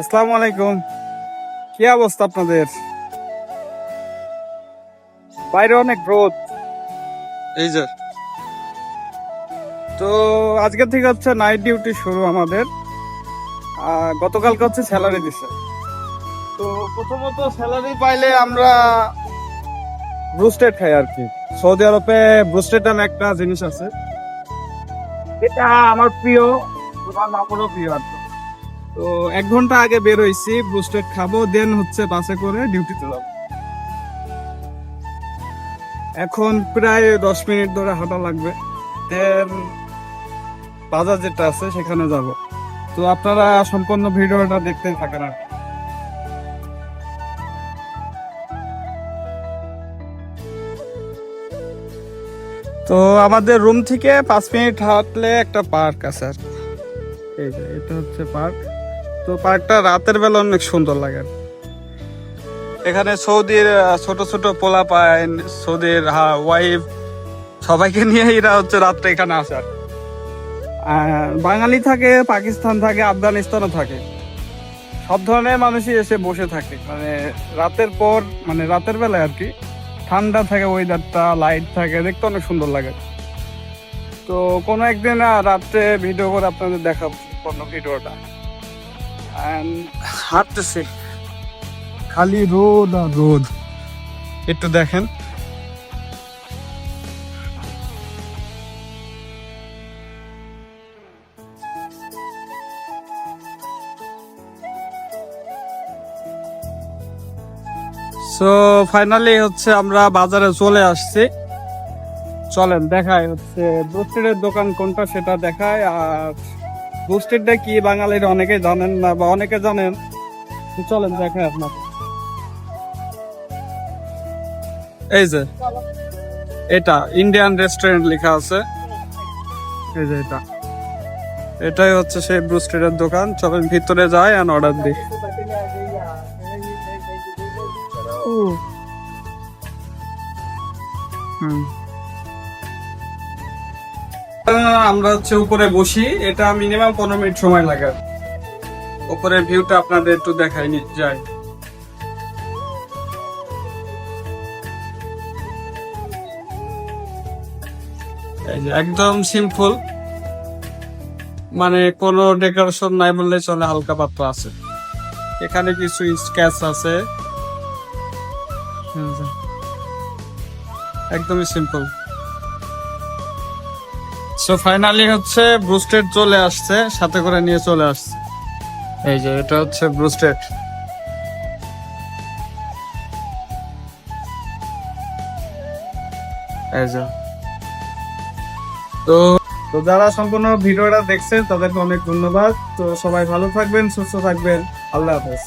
আসসালামু আলাইকুম। কি অবস্থা আপনাদের? বাইরে অনেক রোদ। এই যে, তো আজকে থেকে হচ্ছে নাইট ডিউটি শুরু আমাদের। গতকালকে হচ্ছে স্যালারি দিছে। তো প্রথমত স্যালারি পাইলে আমরা ব্রুস্টেড খাই আর কি। সৌদি আরবে ব্রুস্টেড নামে একটা জিনিস আছে, এটা আমার প্রিয়, তোমার নামও প্রিয় আর কি। তো 1 ঘন্টা আগে বের হইছি, ব্রুস্টেড খাবো, দেন হচ্ছে বাসে করে ডিউটিতে যাবো। এখন প্রায় 10 মিনিট ধরে হাঁটা লাগবে, দেন বাজার যেটা আছে সেখানে যাব। তো আপনারা সম্পূর্ণ ভিডিওটা দেখতে থাকেন আর কি। তো আমাদের রুম থেকে 5 মিনিট হাঁটলে একটা পার্ক আছে আর কি। এই যে এটা হচ্ছে পার্ক। তো পার্কটা রাতের বেলা অনেক সুন্দর লাগে। এখানে সৌদির ছোট ছোট পোলা পায়, সৌদির ওয়াইফ, সবাইকে নিয়ে এরা হচ্ছে রাত্রে এখানে আসে আর কি। বাঙালি থাকে, পাকিস্তান থাকে, আফগানিস্তানও থাকে, সব ধরনের মানুষই এসে বসে থাকে। মানে রাতের পর, মানে রাতের বেলায় আর কি, ঠান্ডা থাকে, ওয়েদারটা লাইট থাকে, দেখতে অনেক সুন্দর লাগে। তো কোনো একদিন রাত্রে ভিডিও করে আপনাদের দেখাবো কোনো ভিডিওটা। হাঁটতেছি, খালি রোদ আর রোদ, একটু দেখেন। সো ফাইনালি হচ্ছে আমরা বাজারে চলে আসছি। চলেন দেখায় হচ্ছে ব্রুস্টেডের দোকান কোনটা সেটা দেখায়। আর ব্রুস্টেডটা কি বাঙালির অনেকে জানেন না, বা অনেকে জানেন। তো চলেন দেখায় আপনার। এই যে এটা ইন্ডিয়ান রেস্টুরেন্ট লেখা আছে, এই যে এটাই হচ্ছে সেই ব্রুস্টেডের দোকান। চলেন ভিতরে যাই আর অর্ডার দিই। হুম, আমরা হচ্ছে উপরে বসি, এটা মিনিমাম 15 মিনিট সময় লাগে। উপরের ভিউটা আপনাদের একটু দেখাই যাই। এই যে একদম সিম্পল, মানে কোনো ডেকোরেশন নাই বললে চলে, হালকা পাতলা আছে। এখানে কিছু স্কেচ আছে, একদমই সিম্পল। সো ফাইনালি হচ্ছে ব্রুস্টেড চলে আসছে, সাথে করে নিয়ে চলে আসছে। এই যে এটা হচ্ছে ব্রুস্টেড। এই যে, তো তো যারা সম্পূর্ণ ভিডিওটা দেখছেন তাদেরকে অনেক ধন্যবাদ। তো সবাই ভালো থাকবেন, সুস্থ থাকবেন, আল্লাহ হাফেজ।